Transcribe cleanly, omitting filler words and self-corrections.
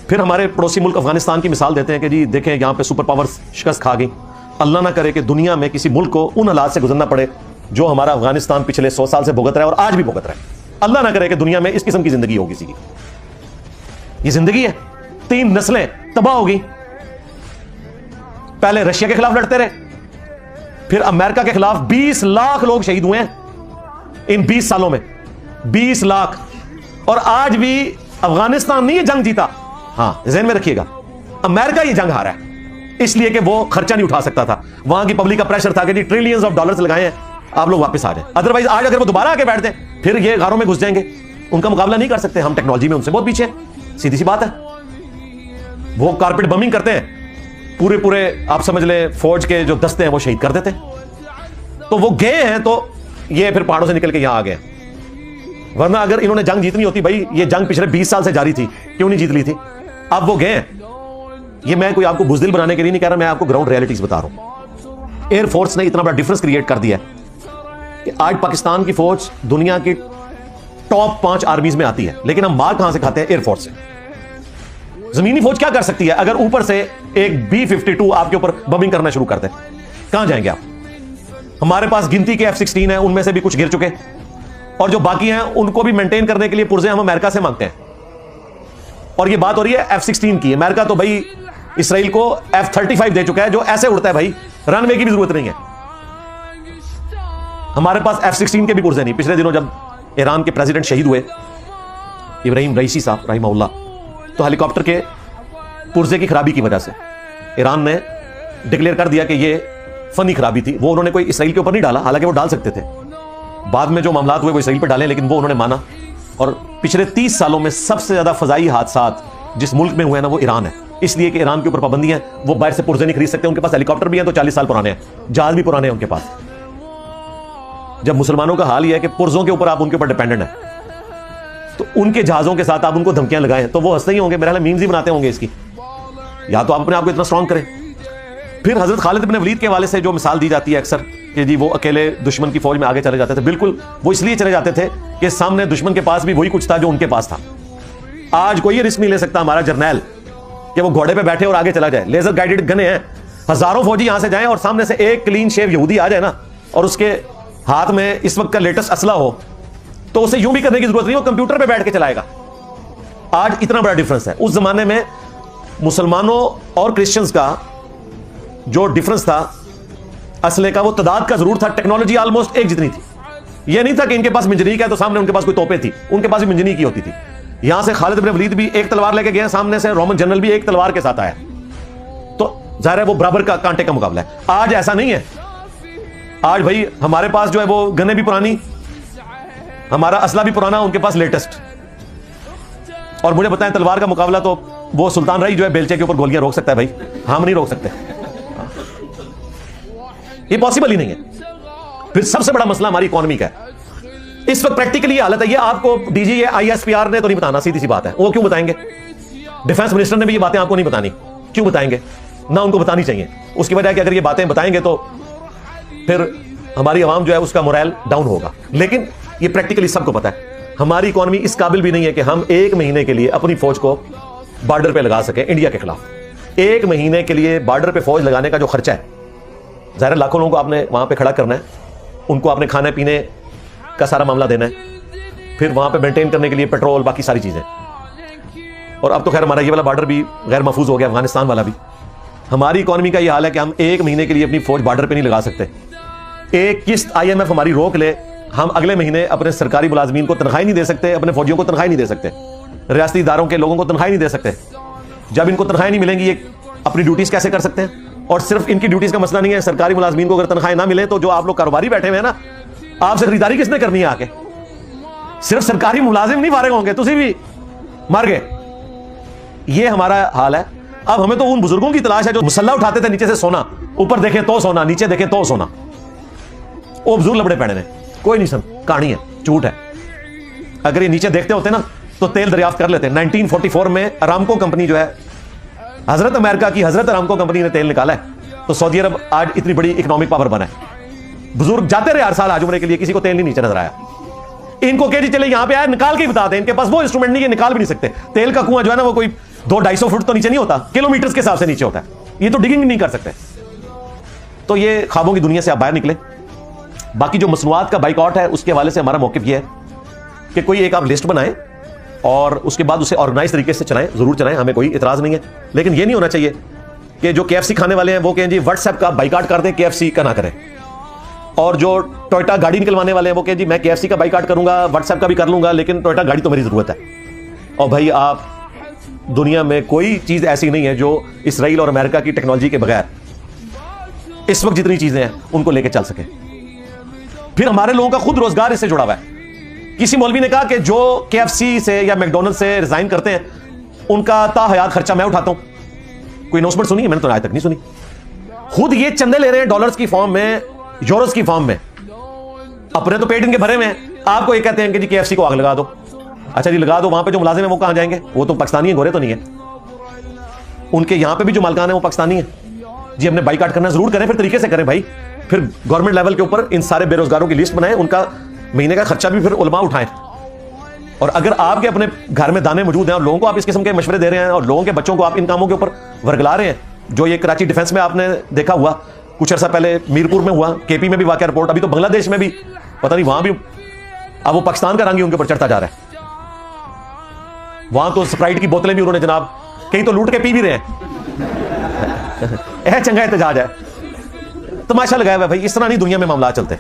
फिर हमारे पड़ोसी मुल्क अफगानिस्तान की मिसाल देते हैं कि जी देखें यहाँ पे सुपर पावर शिकस्त खा गई। अल्लाह ना करे कि दुनिया में किसी मुल्क को उन हालात से गुजरना पड़े जो हमारा अफगानिस्तान पिछले 100 साल से भुगत रहा है और आज भी भुगत रहा है। अल्लाह ना करे कि दुनिया में इस किस्म की जिंदगी हो किसी की। ये जिंदगी है, 3 नस्लें तबाह होगी। पहले रशिया के खिलाफ लड़ते रहे, फिर अमेरिका के खिलाफ 20 लाख लोग शहीद हुए हैं इन 20 सालों में, 20 लाख। और आज भी अफगानिस्तान नहीं ये जंग जीता। हाँ, ज़हन में रखिएगा, अमेरिका ये जंग हारा है इसलिए कि वो खर्चा नहीं उठा सकता था। वहां की पब्लिक का प्रेशर था कि जी ट्रिलियंस ऑफ डॉलर्स लगाए हैं, आप लोग वापस आ जाए। अदरवाइज आज अगर वो दोबारा आके बैठते फिर ये गारों में घुस जाएंगे, उनका मुकाबला नहीं कर सकते। हम टेक्नोलॉजी में उनसे बहुत पीछे, सीधी सी बात है। वो कारपेट बमिंग करते हैं, पूरे पूरे आप समझ लें फौज के जो दस्ते हैं वो शहीद कर देते हैं। तो वो गए हैं तो ये फिर पहाड़ों से निकल के यहां आ गए। वरना अगर इन्होंने जंग जीतनी होती, भाई ये जंग पिछले 20 साल से जारी थी, क्यों नहीं जीत ली थी? अब वो गए हैं। ये मैं कोई आपको बुज़दिल बनाने के लिए नहीं कह रहा, मैं आपको ग्राउंड रियलिटीज बता रहा हूं। एयरफोर्स ने इतना बड़ा डिफरेंस क्रिएट कर दिया कि आज पाकिस्तान की फौज दुनिया की टॉप 5 आर्मीज में आती है, लेकिन हम मार कहां से खाते हैं? एयरफोर्स से। जमीनी फौज क्या कर सकती है अगर ऊपर से एक B-52 आपके ऊपर बमिंग करना शुरू कर दे? कहां जाएंगे आप? हमारे पास गिनती के F-16 है, उनमें से भी कुछ गिर चुके, और जो बाकी हैं उनको भी मेंटेन करने के लिए पुर्जे हम अमेरिका से मांगते हैं। और ये बात हो रही है F-16 की। अमेरिका तो भाई इसराइल को F-35 दे चुका है जो ऐसे उड़ता है, भाई रनवे की भी जरूरत नहीं है। हमारे पास F-16 के भी पुर्जे नहीं। पिछले दिनों जब ईरान के प्रेसिडेंट शहीद हुए, इब्राहिम रईसी साहब रहिमहुल्लाह, तो हेलीकॉप्टर के पुर्जे की खराबी की वजह से ईरान ने डिक्लेयर कर दिया कि ये फनी खराबी थी। वो उन्होंने कोई इसराइल के ऊपर नहीं डाला, हालांकि वो डाल सकते थे। बाद में जो मामला हुए वो इसराइल पर डाले, लेकिन वो उन्होंने माना। और पिछले 30 सालों में सबसे ज्यादा फजाई हादसात जिस मुल्क में हुए ना वो ईरान है, इसलिए कि ईरान के ऊपर पाबंदी है। वो बाहर से पुर्जे नहीं खरीद सकते, उनके पास हेलीकॉप्टर भी हैं तो 40 साल पुराने हैं, जहाज भी पुराने हैं उनके पास। जब मुसलमानों का हाल यह है कि पुर्जों के ऊपर आप उनके ऊपर डिपेंडेंट है, तो उनके जहाजों के साथ आप उनको धमकियां लगाएं तो वो हंसते ही होंगे, मेरे ख्याल मीम्स ही बनाते होंगे इसकी। या तो आप अपने आप को इतना स्ट्रांग करें। फिर हजरत खालिद इब्न वलीद के हवाले से जो मिसाल दी जाती है अक्सर कि जी वो अकेले दुश्मन की फौज में आगे चले जाते थे, बिल्कुल वो इसलिए चले जाते थे कि सामने दुश्मन के पास भी वही कुछ था जो उनके पास था। आज कोई रिस्क नहीं ले सकता हमारा जर्नैल कि वो घोड़े पे बैठे और आगे चला जाए। लेजर गाइडेड गने हैं, हजारों फौजी यहां से जाएं और सामने से एक क्लीन शेव यहूदी आ जाए ना, और उसके हाथ में इस वक्त का लेटेस्ट असला हो, तो उसे यूं भी करने की जरूरत नहीं, वो कंप्यूटर पे बैठ के चलाएगा। आज इतना बड़ा डिफरेंस है। उस जमाने में मुसलमानों और क्रिश्चियंस का जो डिफरेंस था असले का, वो तादाद का जरूर था, टेक्नोलॉजी ऑलमोस्ट एक जितनी थी। यह नहीं था कि इनके पास मिंजनीक है तो सामने उनके पास कोई तोपें थी, उनके पास भी मिंजनीक ही होती थी। यहां से खालिद इब्न वलीद भी एक तलवार लेके गए, सामने से रोमन जनरल भी एक तलवार के साथ आया, तो जाहिर है वो बराबर का कांटे का मुकाबला है। आज ऐसा नहीं है। आज भाई हमारे पास जो है वो गने भी पुरानी, हमारा असला भी पुराना, उनके पास लेटेस्ट। और मुझे बताएं तलवार का मुकाबला तो वो सुल्तान रही जो है बेलचे के ऊपर गोलियां रोक सकता है, भाई हम नहीं रोक सकते, ये पॉसिबल ही नहीं है। फिर सबसे बड़ा मसला हमारी इकोनॉमी का है। इस वक्त प्रैक्टिकली हालत है, ये आपको डीजी ISPR ने तो नहीं बताना, सीधी सी बात है। वो क्यों बताएंगे? डिफेंस मिनिस्टर ने भी ये बातें आपको नहीं बतानी, क्यों बताएंगे? ना उनको बतानी चाहिए। उसकी वजह है कि अगर ये बातें बताएंगे तो फिर हमारी आवाम जो है उसका मोरल डाउन होगा। लेकिन ये प्रैक्टिकली सबको पता है, हमारी इकोनॉमी इस काबिल भी नहीं है कि हम 1 महीने के लिए अपनी फौज को बॉर्डर पे लगा सके इंडिया के खिलाफ। 1 महीने के लिए बॉर्डर पे फौज लगाने का जो खर्चा है, ज़ाहिर लाखों लोगों को आपने वहां पे खड़ा करना है, उनको आपने खाने पीने का सारा मामला देना है, फिर वहां पे मेंटेन करने के लिए पेट्रोल, बाकी सारी चीजें। और अब तो खैर हमारा ये वाला बॉर्डर भी गैर महफूज हो गया, अफगानिस्तान वाला भी। हमारी इकोनॉमी का ये हाल है कि हम 1 महीने के लिए अपनी फौज बॉर्डर पे नहीं लगा सकते। एक किस्त IMF हमारी रोक ले, हम अगले महीने अपने सरकारी मुलाजमीन को तनख्वाही नहीं दे सकते, अपने फौजियों को तनख्वाही नहीं दे सकते, रियासती इदारों के लोगों को तनख्वाही नहीं दे सकते। जब इनको तनख्वाही नहीं मिलेंगी, ये अपनी ड्यूटीज कैसे कर सकते हैं? और सिर्फ इनकी ड्यूटीज का मसला नहीं है, सरकारी मुलाजमीन को अगर तनख्वाही ना मिले तो जो आप लोग कारोबारी बैठे हुए हैं ना, आपसे खरीदारी किसने करनी है आके? सिर्फ सरकारी मुलाजिम नहीं फारिग होंगे, तुसी भी मर गए। ये हमारा हाल है। अब हमें तो उन बुजुर्गों की तलाश है जो मुसल्ला उठाते थे नीचे से सोना, ऊपर देखें तो सोना, नीचे देखें तो सोना। वो बुजुर्ग लबड़े पहने ने, कोई नहीं, सब कहानी है, झूठ है। अगर ये नीचे देखते होते ना तो तेल दरियाफ्त कर लेते। 1944 में अरामको कंपनी जो है, हजरत अमेरिका की हजरत अरामको कंपनी ने तेल निकाला है, तो सऊदी अरब आज इतनी बड़ी इकोनॉमिक पावर बना है। बुजुर्ग जाते रहे हर साल हज उम्रे के लिए, किसी को तेल नहीं नीचे नजर आया। इनको कह जी चले यहां पे आया, निकाल के ही बता दें, इनके पास वो इंस्ट्रूमेंट नहीं है, निकाल भी नहीं सकते। तेल का कुआं जो है ना वो कोई 200-250 फुट तो नीचे नहीं होता, किलोमीटर के हिसाब से नीचे होता है। ये तो डिगिंग नहीं कर सकते। तो ये ख्वाबों की दुनिया से आप बाहर निकले। बाकी जो मसनूआत का बाइकआउट है उसके हवाले से हमारा मौक़िफ़ ये है कि कोई एक आप लिस्ट बनाएं और उसके बाद उसे ऑर्गेनाइज तरीके से चलाएं, जरूर चलाएं, हमें कोई इतराज नहीं है। लेकिन ये नहीं होना चाहिए कि जो KFC खाने वाले हैं वो कहें जी व्हाट्सएप का बाइकआउट कर दें, KFC का ना करें। और जो टोयोटा गाड़ी निकलवाने वाले हैं वो कहें जी मैं KFC का बाइकआउट करूंगा, व्हाट्सएप का भी कर लूंगा, लेकिन टोयोटा गाड़ी तो मेरी जरूरत है। और भाई आप दुनिया में कोई चीज ऐसी नहीं है जो इसराइल और अमेरिका की टेक्नोलॉजी के बगैर इस वक्त जितनी चीजें हैं उनको लेकर चल सके। फिर हमारे लोगों का खुद रोजगार इससे जुड़ा हुआ है। किसी मौलवी ने कहा कि जो KFC से या मैकडोनल्ड से रिजाइन करते हैं उनका ताहयात खर्चा मैं उठाता हूं। कोई अनाउंसमेंट सुनी? मैंने तो आज तक नहीं सुनी। खुद ये चंदे ले रहे हैं डॉलर्स की फॉर्म में, यूरोस की फॉर्म में। अपने तो पेट इनके भरे में हैं, आपको ये कहते हैं कि जी KFC को आग लगा दो। अच्छा जी लगा दो, वहां पे जो मुलाजिम है वो कहां जाएंगे? वो तो पाकिस्तानी है, गोरे तो नहीं है। उनके यहां पे भी जो मालकान है वो पाकिस्तानी है। जी हमने बाइकआउट करना जरूर करें, फिर तरीके से करें भाई। फिर गवर्नमेंट लेवल के ऊपर इन सारे बेरोजगारों की लिस्ट बनाएं, उनका महीने का खर्चा भी फिर उलमा उठाएं। और अगर आपके अपने घर में दाने मौजूद हैं और लोगों को आप इस किस्म के मशवरे दे रहे हैं और लोगों के बच्चों को आप इन कामों के ऊपर वर्गला रहे हैं, जो ये कराची डिफेंस में आपने देखा हुआ, कुछ अर्सा पहले मीरपुर में हुआ, KP में भी वाकया रिपोर्ट, अभी तो बांग्लादेश में भी पता नहीं, वहां भी अब वो पाकिस्तान का रंग ही उनके ऊपर चढ़ता जा रहा है। वहां तो स्प्राइट की बोतलें भी उन्होंने जनाब कहीं तो लूट के पी भी रहे हैं। चंगा एहतजाज है, तमाशा लगाया हुआ है भाई। इस तरह नहीं दुनिया में मामला चलते।